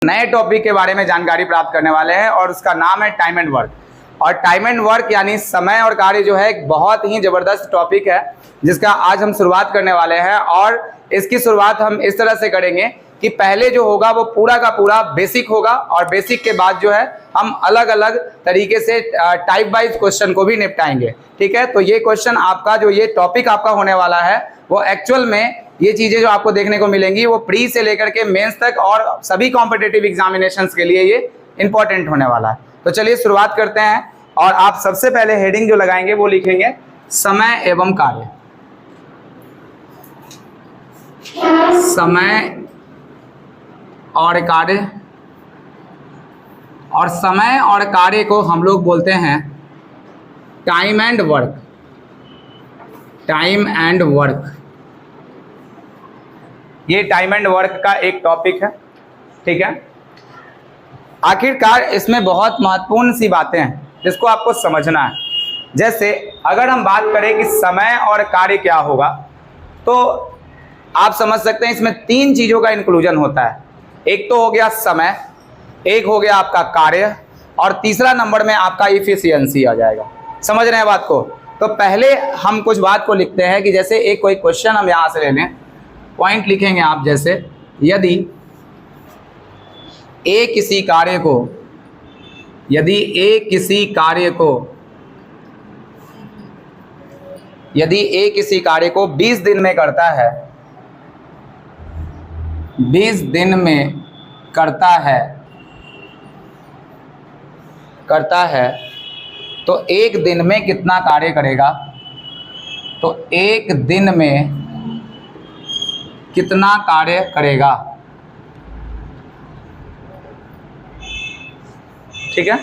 नए टॉपिक के बारे में जानकारी प्राप्त करने वाले हैं और उसका नाम है टाइम एंड वर्क। और टाइम एंड वर्क यानी समय और कार्य जो है एक बहुत ही जबरदस्त टॉपिक है जिसका आज हम शुरुआत करने वाले हैं। और इसकी शुरुआत हम इस तरह से करेंगे कि पहले जो होगा वो पूरा का पूरा बेसिक होगा और बेसिक के बाद जो है हम अलग अलग तरीके से टाइप वाइज क्वेश्चन को भी निपटाएंगे। ठीक है, तो ये क्वेश्चन आपका जो ये टॉपिक आपका होने वाला है वो एक्चुअल में ये चीजें जो आपको देखने को मिलेंगी वो प्री से लेकर के मेंस तक और सभी कॉम्पिटिटिव एग्जामिनेशंस के लिए ये इंपॉर्टेंट होने वाला है। तो चलिए शुरुआत करते हैं। और आप सबसे पहले हेडिंग जो लगाएंगे वो लिखेंगे समय एवं कार्य। समय और कार्य, और समय और कार्य को हम लोग बोलते हैं time and work. Time and work, ये टाइम एंड वर्क का एक टॉपिक है। ठीक है, आखिरकार इसमें बहुत महत्वपूर्ण सी बातें हैं जिसको आपको समझना है। जैसे अगर हम बात करें कि समय और कार्य क्या होगा तो आप समझ सकते हैं इसमें तीन चीजों का इंक्लूजन होता है। एक तो हो गया समय, एक हो गया आपका कार्य, और तीसरा नंबर में आपका इफिशियंसी आ जाएगा। समझ रहे हैं बात को? तो पहले हम कुछ बात को लिखते हैं कि जैसे एक कोई क्वेश्चन हम यहां से ले लें, पॉइंट लिखेंगे आप। जैसे यदि ए किसी कार्य को 20 दिन में करता है, 20 दिन में करता है तो एक दिन में कितना कार्य करेगा? तो एक दिन में कितना कार्य करेगा? ठीक है,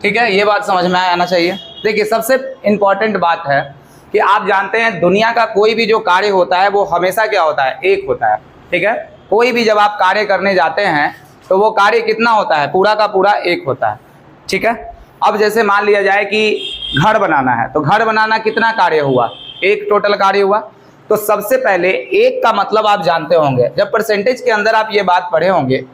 ठीक है, ये बात समझ में आना चाहिए। देखिए, सबसे इम्पॉर्टेंट बात है कि आप जानते हैं दुनिया का कोई भी जो कार्य होता है वो हमेशा क्या होता है? एक होता है। ठीक है, कोई भी जब आप कार्य करने जाते हैं तो वो कार्य कितना होता है? पूरा का पूरा एक होता है। ठीक है, अब जैसे मान लिया जाए कि घर बनाना है तो घर बनाना कितना कार्य हुआ? एक टोटल कार्य हुआ। तो सबसे पहले एक का मतलब आप जानते होंगे, जब परसेंटेज के अंदर आप ये बात पढ़े होंगे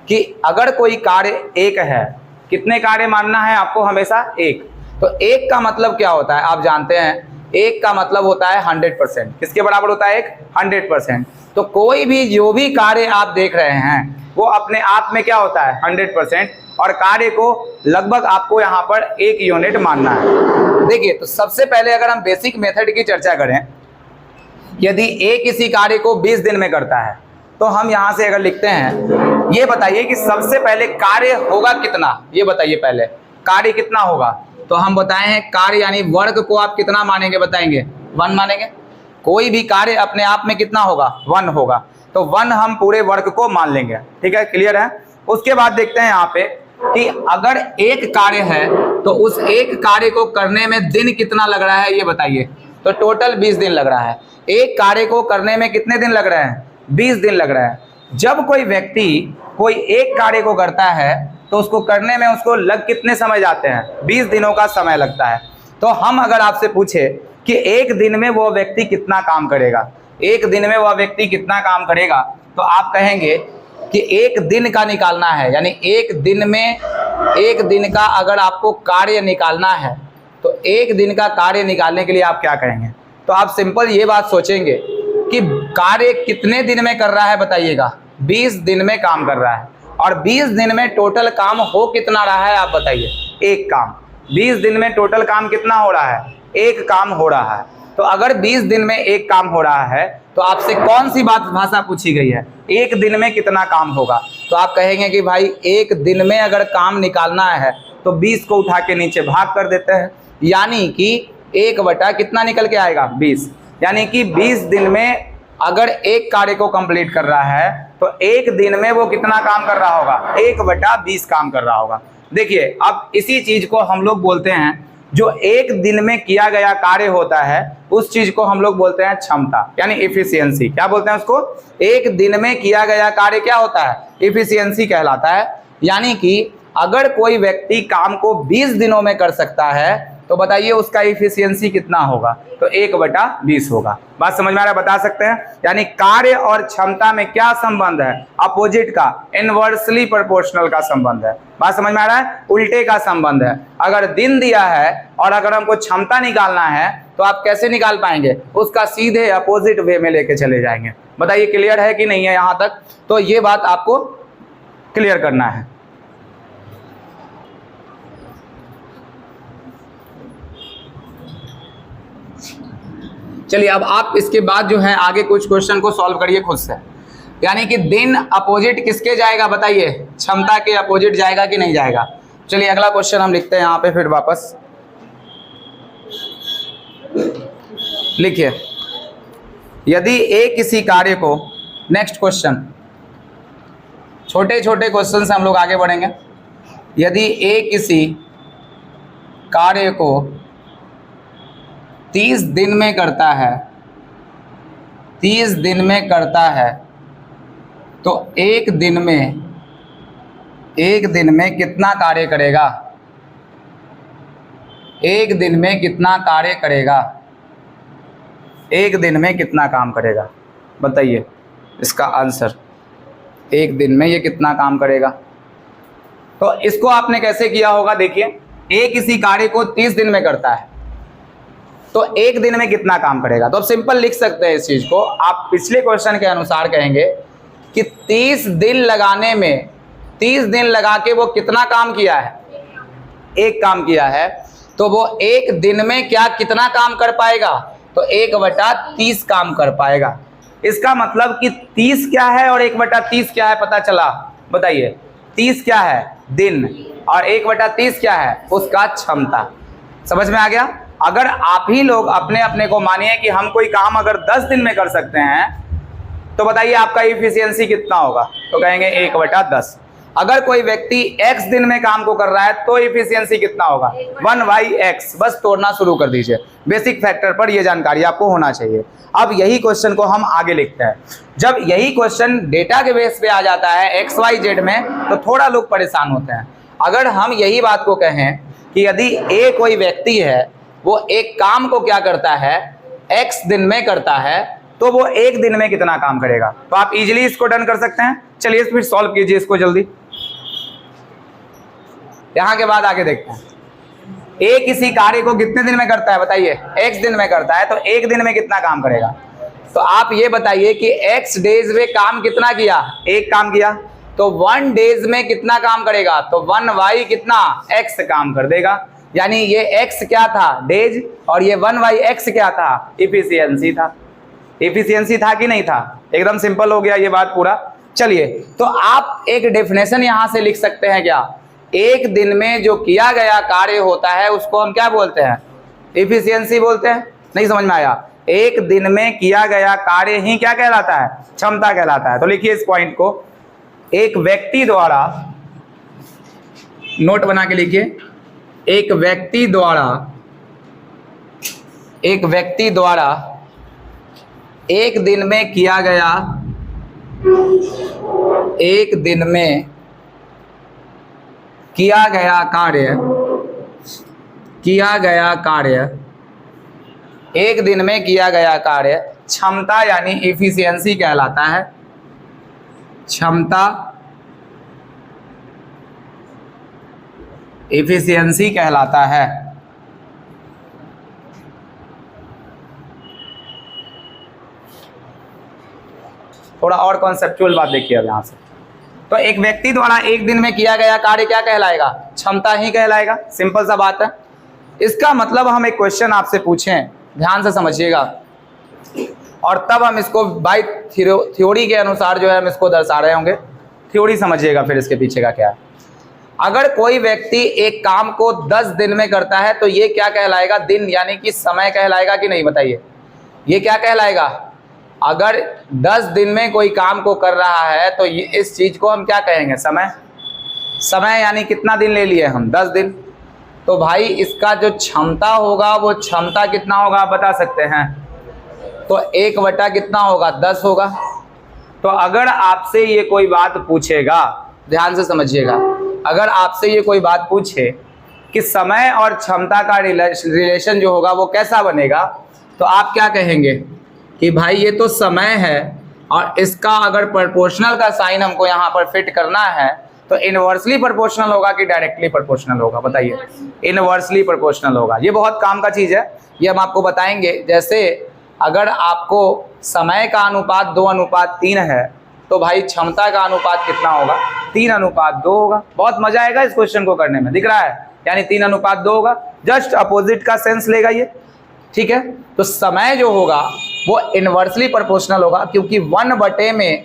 कि अगर कोई कार्य एक है, कितने कार्य मानना है आपको? हमेशा एक। तो एक का मतलब क्या होता है आप जानते हैं? एक का मतलब होता है 100%। किसके बराबर होता है? एक 100%। तो कोई भी जो भी कार्य आप देख रहे हैं वो अपने आप में क्या होता है? 100%। और कार्य को लगभग आपको यहाँ पर एक यूनिट मानना है। देखिए, तो सबसे पहले अगर हम बेसिक मेथड की चर्चा करें, यदि ए किसी कार्य को 20 दिन में करता है तो हम यहाँ से अगर लिखते हैं, ये बताइए कि सबसे पहले कार्य होगा कितना? ये बताइए पहले कार्य कितना होगा? तो हम बताए हैं कार्य यानी वर्ग को आप कितना मानेंगे? बताएंगे 1 मानेंगे। कोई भी कार्य अपने आप में कितना होगा? 1 होगा। तो 1 हम पूरे वर्ग को मान लेंगे। ठीक है, क्लियर है? उसके बाद देखते हैं यहाँ पे कि अगर एक कार्य है तो उस एक कार्य को करने में दिन कितना लग रहा है? ये बताइए। तो टोटल 20 दिन लग रहा है। एक कार्य को करने में कितने दिन लग रहे हैं? 20 दिन लग रहा है। जब कोई व्यक्ति कोई एक कार्य को करता है तो उसको करने में उसको लग कितने समय जाते हैं? 20 दिनों का समय लगता है। तो हम अगर आपसे पूछे कि एक दिन में वो व्यक्ति कितना काम करेगा, एक दिन में वह व्यक्ति कितना काम करेगा, तो आप कहेंगे कि एक दिन का निकालना है, यानी एक दिन का अगर आपको कार्य निकालना है तो एक दिन का कार्य निकालने के लिए आप क्या करेंगे? तो आप सिंपल ये बात सोचेंगे कि कार्य कितने दिन में कर रहा है? बताइएगा। 20 दिन में काम कर रहा है। और 20 दिन में टोटल काम हो कितना रहा है? आप बताइए। एक काम। 20 दिन में टोटल काम कितना हो रहा है? एक काम हो रहा है। तो अगर 20 दिन में एक काम हो रहा है तो आपसे कौन सी भाषा पूछी गई है? एक दिन में कितना काम होगा? तो आप कहेंगे कि भाई एक दिन में अगर काम निकालना है तो 20 को उठा के नीचे भाग कर देते हैं, यानी कि 1 बटा कितना निकल के आएगा 20, यानी कि 20 दिन में अगर एक कार्य को कंप्लीट कर रहा है तो एक दिन में वो कितना काम कर रहा होगा, 1/20 काम कर रहा होगा। देखिए अब इसी चीज को हम लोग बोलते हैं, जो एक दिन में किया गया कार्य होता है उस चीज को हम लोग बोलते हैं क्षमता, यानी इफिशियंसी। क्या बोलते हैं उसको? एक दिन में किया गया कार्य क्या होता है? इफिशियंसी कहलाता है। यानी कि अगर कोई व्यक्ति काम को 20 दिनों में कर सकता है तो बताइए उसका इफिशियंसी कितना होगा? तो 1/20 होगा। बात समझ में आ रहा है? बता सकते हैं। यानी कार्य और क्षमता में क्या संबंध है? अपोजिट का, इनवर्सली प्रोपोर्शनल का संबंध है। बात समझ में आ रहा है? उल्टे का संबंध है। अगर दिन दिया है और अगर हमको क्षमता निकालना है तो आप कैसे निकाल पाएंगे? उसका सीधे अपोजिट वे में लेके चले जाएंगे। बताइए क्लियर है कि नहीं है यहां तक? तो ये बात आपको क्लियर करना है। चलिए अब आप इसके बाद जो है आगे कुछ क्वेश्चन को सॉल्व करिए खुद से। यानी कि दिन अपोजिट किसके जाएगा? बताइए क्षमता के अपोजिट जाएगा कि नहीं जाएगा? चलिए अगला क्वेश्चन हम लिखते हैं यहाँ पे, फिर वापस लिखिए। यदि ए किसी कार्य को, नेक्स्ट क्वेश्चन, छोटे छोटे क्वेश्चन से हम लोग आगे बढ़ेंगे। यदि ए किसी कार्य को 30 दिन में करता है, 30 दिन में करता है तो एक दिन में कितना कार्य करेगा? एक दिन में कितना कार्य करेगा? एक दिन में कितना काम करेगा? बताइए इसका आंसर। एक दिन में ये कितना काम करेगा? तो इसको आपने कैसे किया होगा? देखिए ए किसी कार्य को 30 दिन में करता है तो एक दिन में कितना काम करेगा? तो अब सिंपल लिख सकते हैं इस चीज को। आप पिछले क्वेश्चन के अनुसार कहेंगे कि 30 दिन लगाने में, 30 दिन लगा के वो कितना काम किया है? एक काम किया है। तो वो एक दिन में क्या कितना काम कर पाएगा? तो 1/30 काम कर पाएगा। इसका मतलब कि 30 क्या है और 1/30 क्या है पता चला? बताइए 30 क्या है? दिन, और 1/30 क्या है? उसका क्षमता। समझ में आ गया? अगर आप ही लोग अपने अपने को मानिए कि हम कोई काम अगर 10 दिन में कर सकते हैं तो बताइए आपका इफिशियंसी कितना होगा? तो कहेंगे 1/10। अगर कोई व्यक्ति x दिन में काम को कर रहा है तो इफिशियंसी कितना होगा? 1/x। बस तोड़ना शुरू कर दीजिए। बेसिक फैक्टर पर यह जानकारी आपको होना चाहिए। अब यही क्वेश्चन को हम आगे लिखते हैं। जब यही क्वेश्चन डेटा के बेस पे आ जाता है XYZ में तो थोड़ा लोग परेशान होते हैं। अगर हम यही बात को कहें कि यदि ए कोई व्यक्ति है, वो एक काम को क्या करता है? x दिन में करता है, तो वो एक दिन में कितना काम करेगा? तो आप इजीली इसको डन कर सकते हैं। चलिए फिर सॉल्व कीजिए इसको जल्दी। यहां के बाद आगे देखते हैं। ए किसी कार्य को कितने दिन में करता है? बताइए x दिन में करता है तो एक दिन में कितना काम करेगा? तो आप ये बताइए कि x डेज में काम कितना किया? एक काम किया। तो 1 डेज में कितना काम करेगा? तो 1/, कितना? x काम कर देगा। यानी ये x क्या था? डेज, और ये 1/x क्या था? इफिशियंसी था। इफिशियंसी था कि नहीं था? एकदम सिंपल हो गया ये बात पूरा। चलिए तो आप एक डेफिनेशन यहां से लिख सकते हैं क्या? एक दिन में जो किया गया कार्य होता है उसको हम क्या बोलते हैं? इफिशियंसी बोलते हैं। नहीं समझ में आया? एक दिन में किया गया कार्य ही क्या कहलाता है? क्षमता कहलाता है। तो लिखिए इस पॉइंट को, एक व्यक्ति द्वारा, नोट बना के लिखिए, एक व्यक्ति द्वारा एक दिन में किया गया, एक दिन में किया गया कार्य, एक दिन में किया गया कार्य क्षमता यानी इफिशियंसी कहलाता है। क्षमता, इफिशियंसी कहलाता है। थोड़ा और कॉन्सेप्चुअल बात देखिए अब यहां से। तो एक व्यक्ति द्वारा एक दिन में किया गया कार्य क्या कहलाएगा? क्षमता ही कहलाएगा। सिंपल सा बात है। इसका मतलब हम एक क्वेश्चन आपसे पूछें, ध्यान से समझिएगा, और तब हम इसको बाय थ्योरी के अनुसार जो है हम इसको दर्शा रहे होंगे। थ्योरी समझिएगा फिर इसके पीछे का क्या है। अगर कोई व्यक्ति एक काम को 10 दिन में करता है तो ये क्या कहलाएगा? दिन, यानी कि समय कहलाएगा कि नहीं? बताइए ये क्या कहलाएगा? अगर 10 दिन में कोई काम को कर रहा है तो इस चीज को हम क्या कहेंगे? समय। समय यानी कितना दिन ले लिए हम? 10 दिन। तो भाई इसका जो क्षमता होगा वो क्षमता कितना होगा आप बता सकते हैं? तो 1 बटा कितना होगा? 10 होगा। तो अगर आपसे ये कोई बात पूछेगा, ध्यान से समझिएगा, अगर आपसे ये कोई बात पूछे कि समय और क्षमता का रिलेशन जो होगा वो कैसा बनेगा, तो आप क्या कहेंगे कि भाई ये तो समय है और इसका अगर प्रोपोर्शनल का साइन हमको यहाँ पर फिट करना है तो इनवर्सली प्रोपोर्शनल होगा कि डायरेक्टली प्रोपोर्शनल होगा? बताइए। इनवर्सली प्रोपोर्शनल होगा। ये बहुत काम का चीज़ है, ये हम आपको बताएंगे। जैसे अगर आपको समय का अनुपात 2:3 है तो भाई क्षमता का अनुपात कितना होगा? 3:2 होगा। बहुत मजा आएगा इस क्वेश्चन को करने में, दिख रहा है? यानी 3:2 होगा। जस्ट अपोजिट का सेंस लेगा ये, ठीक है। तो समय जो होगा वो इनवर्सली प्रोपोर्शनल होगा, क्योंकि 1 बटे में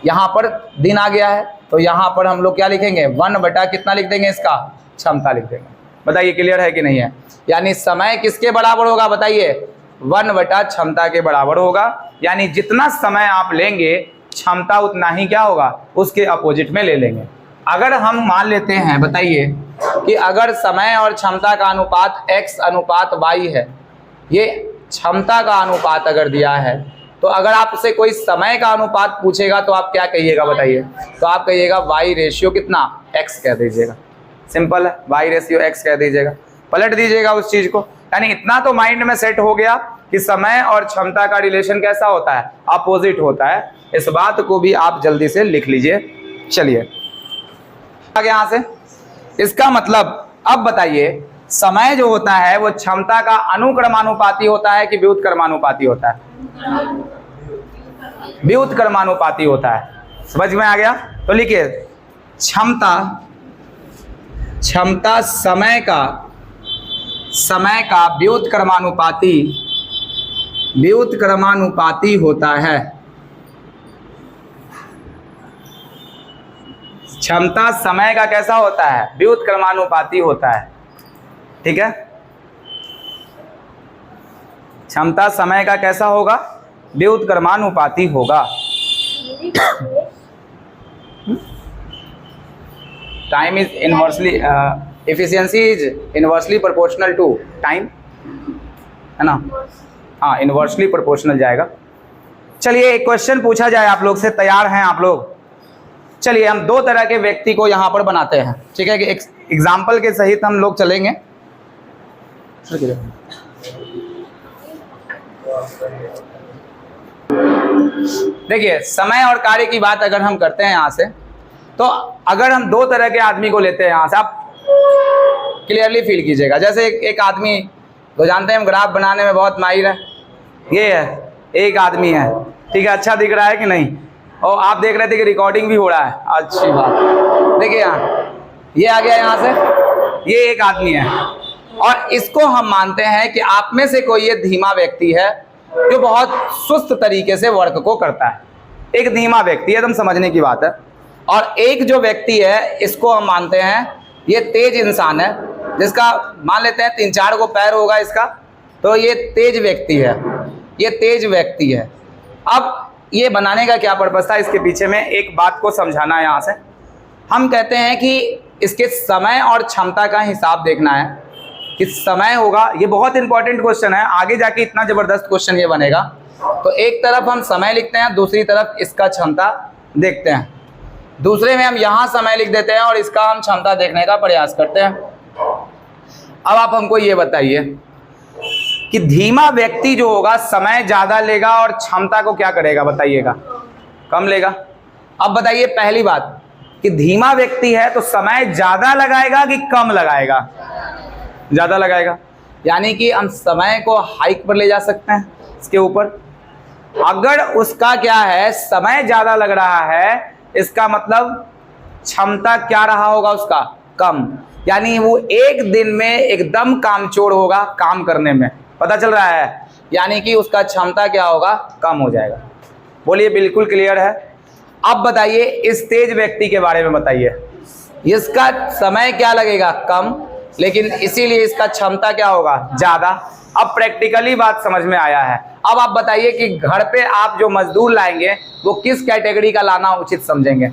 यहाँ पर दिन आ गया है तो यहाँ पर हम लोग क्या लिखेंगे? 1 बटा कितना लिख देंगे? इसका क्षमता लिख देंगे। बताइए क्लियर है कि नहीं है? यानी समय किसके बराबर होगा? बताइए। 1 बटा क्षमता के बराबर होगा। यानी जितना समय आप लेंगे क्षमता उतना ही क्या होगा? उसके अपोजिट में ले लेंगे। अगर हम मान लेते हैं, बताइए, कि अगर समय और क्षमता का अनुपात x/y है, ये क्षमता का अनुपात अगर दिया है, तो अगर आपसे कोई समय का अनुपात पूछेगा तो आप क्या कहिएगा? बताइए। तो आप कहिएगा y रेशियो कितना? x कह दीजिएगा। सिंपल है, y रेशियो x कह दीजिएगा, पलट दीजिएगा उस चीज को। यानी इतना तो माइंड में सेट हो गया कि समय और क्षमता का रिलेशन कैसा होता है? अपोजिट होता है। इस बात को भी आप जल्दी से लिख लीजिए। चलिए आगे यहाँ से, इसका मतलब अब बताइए, समय जो होता है वो क्षमता का अनुक्रमानुपाती होता है कि व्युत्क्रमानुपाती होता है? व्युत्क्रमानुपाती होता है। समझ में आ गया? तो लिखिए, क्षमता समय का व्युत्क्रमानुपाती होता है। क्षमता समय का कैसा होता है? व्युत्क्रमानुपाती होता है। ठीक है, क्षमता समय का कैसा होगा? व्युत्क्रमानुपाती होगा। Time is inversely, efficiency is inversely proportional to time, है ना? हाँ, इनवर्सली प्रोपोर्शनल जाएगा। चलिए एक क्वेश्चन पूछा जाए आप लोग से, तैयार हैं आप लोग? चलिए हम 2 तरह के व्यक्ति को यहाँ पर बनाते हैं, ठीक है, कि एक एग्जाम्पल के सहित हम लोग चलेंगे। देखिए, समय और कार्य की बात अगर हम करते हैं यहाँ से, तो अगर हम 2 तरह के आदमी को लेते हैं यहाँ से, आप क्लियरली फील कीजिएगा। जैसे एक आदमी तो जानते हैं हम ग्राफ बनाने में बहुत माहिर है, ये है एक आदमी है, ठीक है, अच्छा दिख रहा है कि नहीं? और आप देख रहे थे कि रिकॉर्डिंग भी हो रहा है, अच्छी बात। देखिए यहाँ ये आ गया, यहाँ से ये एक आदमी है और इसको हम मानते हैं कि आप में से कोई ये धीमा व्यक्ति है जो बहुत सुस्त तरीके से वर्क को करता है। एक धीमा व्यक्ति है, एकदम समझने की बात है। और एक जो व्यक्ति है इसको हम मानते हैं ये तेज इंसान है, जिसका मान लेते हैं 3-4 को पैर होगा इसका, तो ये तेज व्यक्ति है, ये तेज व्यक्ति है। अब ये बनाने का क्या पर्पस था? इसके पीछे में एक बात को समझाना है। यहाँ से हम कहते हैं कि इसके समय और क्षमता का हिसाब देखना है कि समय होगा, ये बहुत इंपॉर्टेंट क्वेश्चन है, आगे जाके इतना जबरदस्त क्वेश्चन ये बनेगा। तो एक तरफ हम समय लिखते हैं, दूसरी तरफ इसका क्षमता देखते हैं। दूसरे में हम यहाँ समय लिख देते हैं और इसका हम क्षमता देखने का प्रयास करते हैं। अब आप हमको ये बताइए कि धीमा व्यक्ति जो होगा समय ज़्यादा लेगा और क्षमता को क्या करेगा? बताइएगा, कम लेगा। अब बताइए पहली बात कि धीमा व्यक्ति है तो समय ज़्यादा लगाएगा कि कम लगाएगा? ज़्यादा लगाएगा। यानी कि हम समय को हाइक पर ले जा सकते हैं इसके ऊपर। अगर उसका क्या है, समय ज़्यादा लग रहा है, इसका मतलब क्षमता क्या रहा होगा उसका? कम। यानी वो एक दिन में एकदम कामचोर होगा काम करने में, पता चल रहा है? यानी कि उसका क्षमता क्या होगा? कम हो जाएगा। बोलिए, बिल्कुल क्लियर है? अब बताइए इस तेज व्यक्ति के बारे में बताइए। इसका समय क्या लगेगा? कम, लेकिन इसीलिए इसका क्षमता क्या होगा? ज़्यादा। अब प्रैक्टिकली बात समझ में आया है। अब आप बताइए कि घर पे आप जो मजदूर लाएंगे वो किस कैटेगरी का लाना उचित समझेंगे?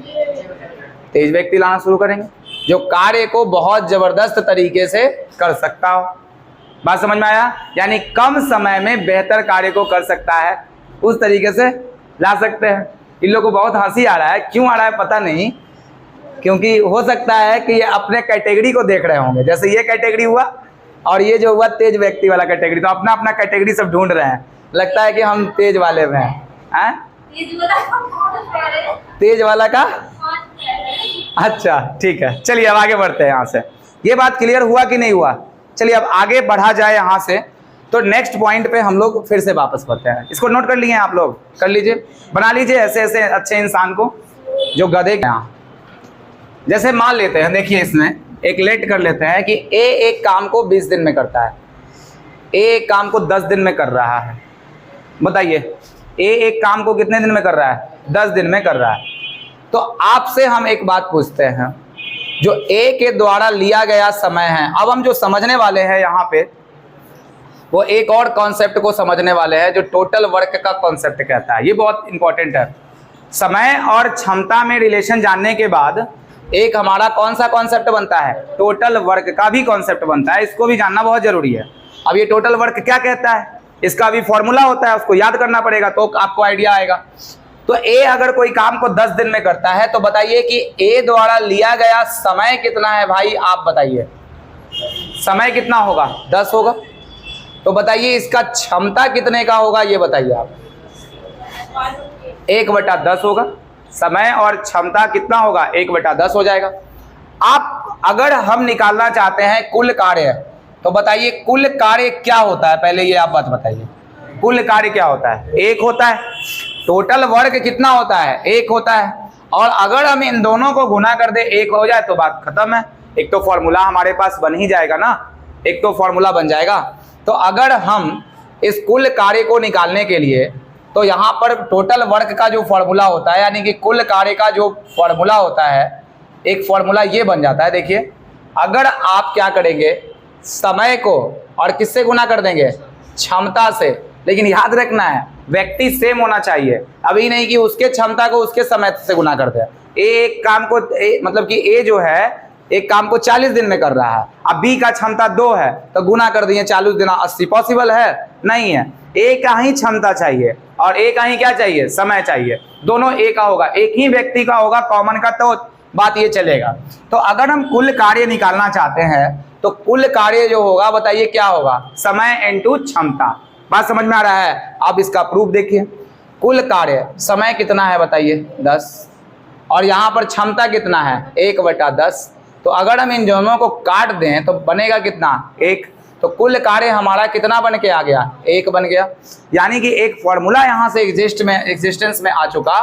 तेज व्यक्ति लाना शुरू करेंगे, जो कार्य को बहुत जबरदस्त तरीके से कर सकता हो। बात समझ में आया? यानी कम समय में बेहतर कार्य को कर सकता है, उस तरीके से ला सकते हैं। इन लोगों को बहुत हंसी आ रहा है, क्यों आ रहा है पता नहीं, क्योंकि हो सकता है कि ये अपने कैटेगरी को देख रहे होंगे। जैसे ये कैटेगरी हुआ और ये जो हुआ तेज व्यक्ति वाला कैटेगरी, तो अपना अपना कैटेगरी सब ढूंढ रहे हैं। लगता है कि हम तेज वाले में हैं। तेज वाला का अच्छा ठीक है, चलिए अब आगे बढ़ते हैं यहाँ से। ये बात क्लियर हुआ कि नहीं हुआ? चलिए अब आगे बढ़ा जाए यहाँ से। तो नेक्स्ट पॉइंट पे हम लोग फिर से वापस बढ़ते हैं। इसको नोट कर लिए हैं आप लोग? कर लीजिए, बना लीजिए ऐसे ऐसे अच्छे इंसान को जो गधे के यहाँ। जैसे मान लेते हैं, देखिए इसमें एक लेट कर लेते हैं कि ए एक काम को 20 दिन में करता है, ए एक काम को 10 दिन में कर रहा है। बताइए ए एक काम को कितने दिन में कर रहा है? 10 दिन में कर रहा है। तो आपसे हम एक बात पूछते हैं, जो ए के द्वारा लिया गया समय है, अब हम जो समझने वाले हैं यहाँ पे वो एक और कॉन्सेप्ट को समझने वाले हैं जो टोटल वर्क का कॉन्सेप्ट कहता है। ये बहुत इंपॉर्टेंट है। समय और क्षमता में रिलेशन जानने के बाद एक हमारा कौन सा कॉन्सेप्ट बनता है? टोटल वर्क का भी कॉन्सेप्ट बनता है। इसको भी जानना बहुत जरूरी है। अब ये टोटल वर्क क्या कहता है, इसका भी फॉर्मूला होता है, उसको याद करना पड़ेगा तो आपको आइडिया आएगा। तो ए अगर कोई काम को 10 दिन में करता है तो बताइए कि ए द्वारा लिया गया समय कितना है? भाई आप बताइए, समय कितना होगा? 10 होगा। तो बताइए इसका क्षमता कितने का होगा? ये बताइए आप। 1/10 होगा। समय और क्षमता कितना होगा? 1/10 हो जाएगा। आप अगर हम निकालना चाहते हैं कुल कार्य, तो बताइए कुल कार्य क्या होता है? पहले ये आप बात बताइए, कुल कार्य क्या होता है? 1 होता है। टोटल वर्क कितना होता है? 1 होता है। और अगर हम इन दोनों को गुना कर दे 1 हो जाए तो बात खत्म है। एक तो फॉर्मूला हमारे पास बन ही जाएगा ना, एक तो फॉर्मूला बन जाएगा। तो अगर हम इस कुल कार्य को निकालने के लिए, तो यहाँ पर टोटल वर्क का जो फॉर्मूला होता है, यानी कि कुल कार्य का जो फॉर्मूला होता है, एक फॉर्मूला ये बन जाता है। देखिए अगर आप क्या करेंगे, समय को और किससे गुना कर देंगे? क्षमता से। लेकिन याद रखना है व्यक्ति सेम होना चाहिए, अभी नहीं कि उसके क्षमता को उसके समय से गुना कर दे। एक काम को मतलब कि ए जो है एक काम को 40 दिन में कर रहा है, अब बी का क्षमता 2 है तो गुना कर दिए 40 दिन 80। पॉसिबल है? नहीं है। ए का ही क्षमता चाहिए और ए का ही क्या चाहिए? समय चाहिए। दोनों ए का होगा, एक ही व्यक्ति का होगा कॉमन का, तो बात ये चलेगा। तो अगर हम कुल कार्य निकालना चाहते हैं तो कुल कार्य जो होगा बताइए क्या होगा? समय इंटू क्षमता। बात समझ में आ रहा है? अब इसका प्रूफ देखिए। कुल कार्य समय कितना है बताइए? 10। और यहाँ पर क्षमता कितना है? 1/10। तो अगर हम इन दोनों को काट दें तो बनेगा कितना? 1। तो कुल कार्य हमारा कितना बन के आ गया? 1 बन गया। यानी कि एक फॉर्मूला यहाँ से एग्जिस्टेंस में आ चुका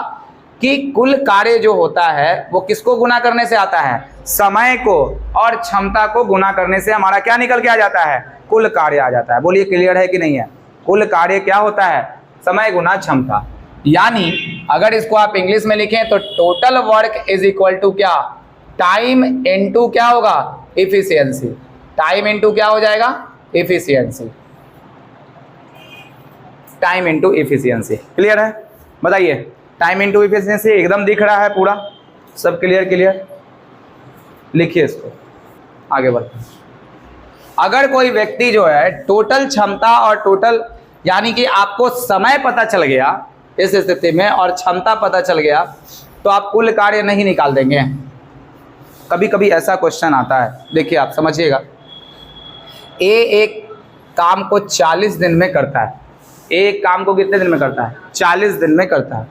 कि कुल कार्य जो होता है वो किसको गुना करने से आता है? समय को और क्षमता को गुना करने से हमारा क्या निकल के आ जाता है? कुल कार्य आ जाता है। बोलिए क्लियर है कि नहीं है? कुल कार्य क्या होता है? समय गुना क्षमता। यानी अगर इसको आप इंग्लिश में लिखें तो total work is equal to क्या? टाइम इनटू क्या होगा? इफिशियंसी। टाइम इनटू क्या हो जाएगा? Efficiency. Time into efficiency. Clear है? बताइए टाइम इनटू इफिशियंसी एकदम दिख रहा है पूरा? सब क्लियर? क्लियर लिखिए इसको, आगे बढ़ते हैं। अगर कोई व्यक्ति जो है टोटल क्षमता और टोटल, यानी कि आपको समय पता चल गया इस स्थिति में और क्षमता पता चल गया, तो आप कुल कार्य नहीं निकाल देंगे। कभी कभी ऐसा क्वेश्चन आता है, देखिए आप समझिएगा। ए एक काम को 40 दिन में करता है। ए एक काम को कितने दिन में करता है? 40 दिन में करता है।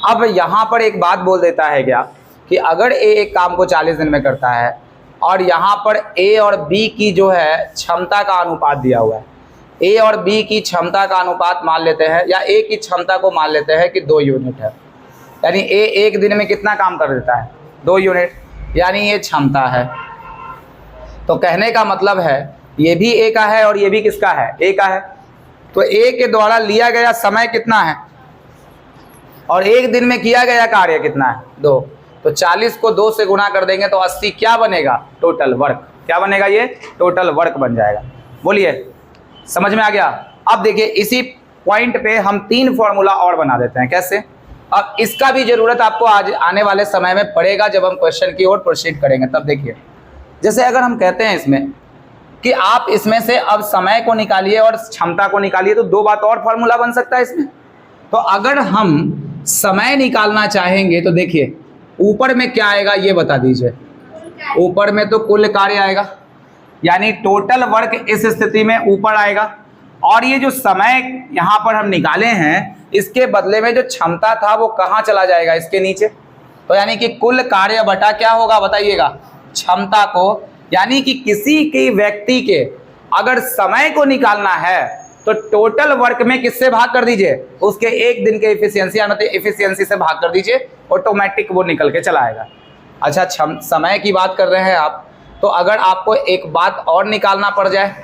अब यहाँ पर एक बात बोल देता है क्या कि अगर ए एक काम को 40 दिन में करता है और यहाँ पर ए और बी की जो है क्षमता का अनुपात दिया हुआ है, ए और बी की क्षमता का अनुपात मान लेते हैं, या ए की क्षमता को मान लेते हैं कि 2 यूनिट है, यानी ए एक दिन में कितना काम कर देता है? 2 यूनिट, यानी ये क्षमता है। तो कहने का मतलब है ये भी ए का है और ये भी किसका है? ए का है। तो ए के द्वारा लिया गया समय कितना है और एक दिन में किया गया कार्य कितना है? 2। तो 40 को 2 से गुना कर देंगे तो 80 क्या बनेगा? Total work. क्या बनेगा? ये टोटल वर्क बन जाएगा। बोलिए समझ में आ गया। अब देखिए इसी पॉइंट पे हम 3 फॉर्मूला और बना देते हैं। कैसे? अब इसका भी जरूरत आपको आज आने वाले समय में पड़ेगा जब हम क्वेश्चन की ओर प्रोसीड करेंगे। तब देखिए, जैसे अगर हम कहते हैं इसमें कि आप इसमें से अब समय को निकालिए और क्षमता को निकालिए, तो 2 बात और फॉर्मूला बन सकता है इसमें। तो अगर हम समय निकालना चाहेंगे तो देखिए ऊपर में क्या आएगा ये बता दीजिए। ऊपर में तो कुल कार्य आएगा, यानी टोटल वर्क इस स्थिति में ऊपर आएगा, और ये जो समय यहाँ पर हम निकाले हैं इसके बदले में जो क्षमता था वो कहाँ चला जाएगा? इसके नीचे। तो यानी कि कुल कार्य बटा क्या होगा बताइएगा? क्षमता को। यानी कि किसी की व्यक्ति के अगर समय को निकालना है तो टोटल वर्क में किससे भाग कर दीजिए? उसके 1 दिन के इफिशियंसी से भाग कर दीजिए, ऑटोमेटिक वो निकल के चला आएगा। अच्छा, समय की बात कर रहे हैं आप, तो अगर आपको एक बात और निकालना पड़ जाए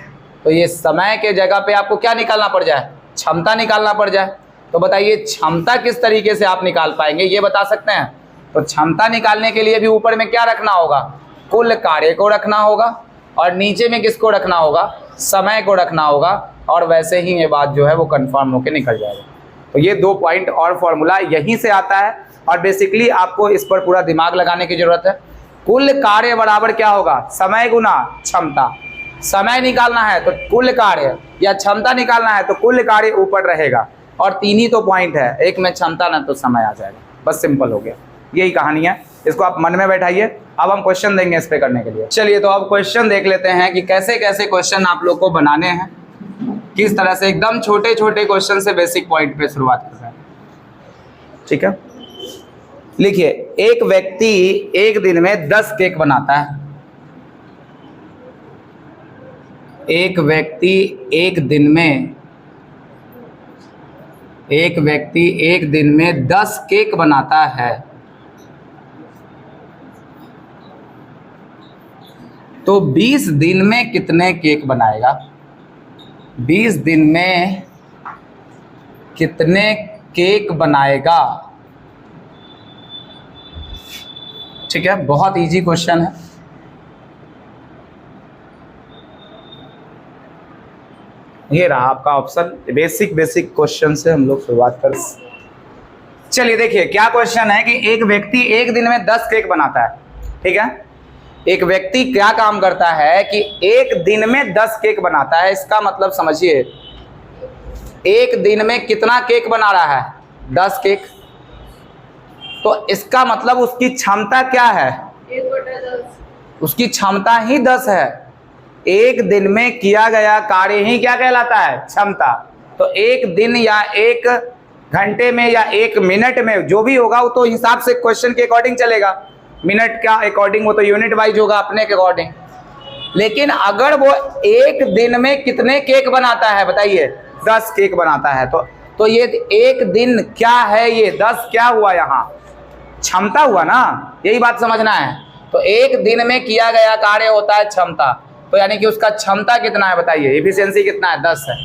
तो ये समय के जगह पे आपको क्या निकालना पड़ जाए? क्षमता निकालना पड़ जाए। तो बताइए क्षमता किस तरीके से आप निकाल पाएंगे, ये बता सकते हैं? तो क्षमता निकालने के लिए भी ऊपर में क्या रखना होगा? कुल कार्य को रखना होगा, और नीचे में किसको रखना होगा? समय को रखना होगा, और वैसे ही ये बात जो है वो कंफर्म होकर निकल जाएगा। तो ये 2 पॉइंट और फॉर्मूला यहीं से आता है, और बेसिकली आपको इस पर पूरा दिमाग लगाने की जरूरत है। कुल कार्य बराबर क्या होगा? समय गुना क्षमता। समय निकालना है तो कुल कार्य, या क्षमता निकालना है तो कुल कार्य ऊपर रहेगा, और 3 ही तो पॉइंट है, एक में क्षमता ना तो समय आ जाएगा। बस सिंपल हो गया, यही कहानी है। इसको आप मन में बैठाइए। अब हम क्वेश्चन देंगे इस पे करने के लिए। चलिए तो अब क्वेश्चन देख लेते हैं कि कैसे कैसे क्वेश्चन आप लोग को बनाने हैं, किस तरह से। एकदम छोटे छोटे क्वेश्चन से बेसिक पॉइंट पे शुरुआत कर रहे हैं, ठीक है। लिखिए, एक व्यक्ति एक दिन में 10 केक बनाता है। एक व्यक्ति एक दिन में 10 केक बनाता है, तो 20 दिन में कितने केक बनाएगा? 20 दिन में कितने केक बनाएगा? ठीक है, बहुत इजी क्वेश्चन है। ये रहा आपका ऑप्शन। बेसिक क्वेश्चन से हम लोग शुरुआत कर। चलिए देखिए क्या क्वेश्चन है कि एक व्यक्ति एक दिन में 10 केक बनाता है, ठीक है। एक व्यक्ति क्या काम करता है कि एक दिन में 10 केक बनाता है। इसका मतलब समझिए, एक दिन में कितना केक बना रहा है? 10 केक। तो इसका मतलब उसकी क्षमता क्या है? 1/10। उसकी क्षमता ही 10 है। एक दिन में किया गया कार्य ही क्या कहलाता है? क्षमता। तो एक दिन या एक घंटे में या एक मिनट में जो भी होगा वो तो हिसाब से क्वेश्चन के अकॉर्डिंग चलेगा। मिनट का अकॉर्डिंग वो तो यूनिट वाइज होगा अपने के अकॉर्डिंग। लेकिन अगर वो एक दिन में कितने केक बनाता है बताइए? 10 केक बनाता है। तो ये एक दिन क्या है? ये 10 क्या हुआ? यहाँ क्षमता हुआ ना, यही बात समझना है। तो एक दिन में किया गया कार्य होता है क्षमता। तो यानी कि उसका क्षमता कितना है बताइए? एफिशिएंसी कितना है? 10 है।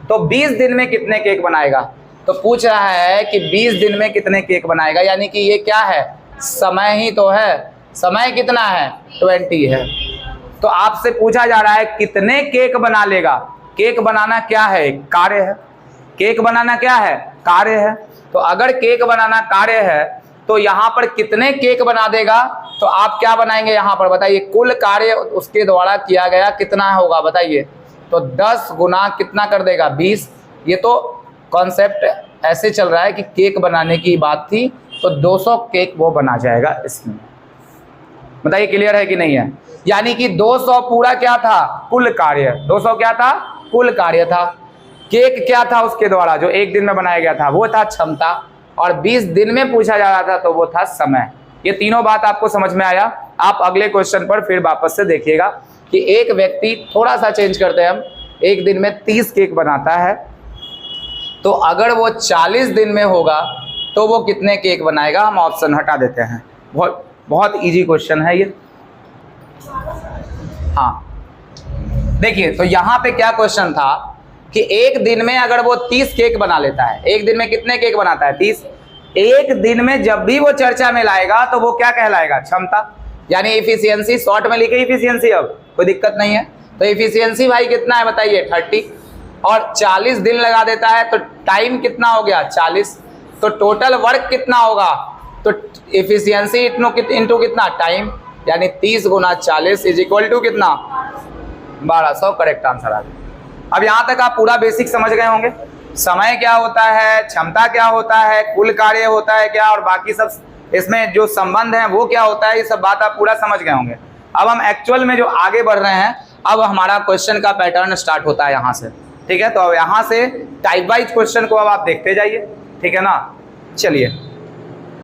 तो 20 दिन में कितने केक बनाएगा? तो पूछ रहा है कि 20 दिन में कितने केक बनाएगा, यानी कि ये क्या है? समय ही तो है। समय कितना है? 20 है। तो आपसे पूछा जा रहा है कितने केक बना लेगा। केक बनाना क्या है? कार्य है। केक बनाना क्या है? कार्य है। तो अगर केक बनाना कार्य है तो यहाँ पर कितने केक बना देगा? तो आप क्या बनाएंगे यहाँ पर बताइए? कुल कार्य उसके द्वारा किया गया कितना होगा बताइए? तो 10 गुना कितना कर देगा? 20। ये तो कॉन्सेप्ट ऐसे चल रहा है कि केक बनाने की बात थी, तो 200 केक वो बना जाएगा इसमें। बताइए क्लियर है कि नहीं है? यानी कि 200 पूरा क्या था? कुल कार्य। 200 क्या था? कुल कार्य था। केक क्या था उसके द्वारा जो एक दिन में बनाया गया था? वो था क्षमता। और 20 दिन में पूछा जा रहा था तो वो था समय। ये तीनों बात आपको समझ में आया? आप अगले क्वेश्चन पर फिर वापस से देखिएगा कि एक व्यक्ति, थोड़ा सा चेंज करते हैं हम, एक दिन में 30 केक बनाता है, तो अगर वो 40 दिन में होगा तो वो कितने केक बनाएगा? हम ऑप्शन हटा देते हैं। बहुत इजी क्वेश्चन है ये। हाँ देखिए, तो यहाँ पे क्या क्वेश्चन था कि एक दिन में अगर वो 30 केक बना लेता है, एक दिन में कितने केक बनाता है? 30। एक दिन में जब भी वो चर्चा में लाएगा तो वो क्या कहलाएगा? क्षमता। यानी एफिशिएंसी, शॉर्ट में लिखे एफिशिएंसी, अब कोई दिक्कत नहीं है। तो एफिशिएंसी भाई कितना है बताइए? 30। और 40 दिन लगा देता है, तो टाइम कितना हो गया 40, तो टोटल वर्क कितना होगा, तो एफिशिएंसी इंटू कितना टाइम, यानी 30 गुना 40 इज इक्वल टू कितना 1200, करेक्ट आंसर आ गया। अब यहाँ तक आप पूरा बेसिक समझ गए होंगे, समय क्या होता है, क्षमता क्या होता है, कुल कार्य होता है क्या, और बाकी सब इसमें जो संबंध है वो क्या होता है, ये सब बात आप पूरा समझ गए होंगे। अब हम एक्चुअल में जो आगे बढ़ रहे हैं, अब हमारा क्वेश्चन का पैटर्न स्टार्ट होता है यहाँ से, ठीक है। तो अब यहाँ से टाइप वाइज क्वेश्चन को अब आप देखते जाइए, ठीक है ना। चलिए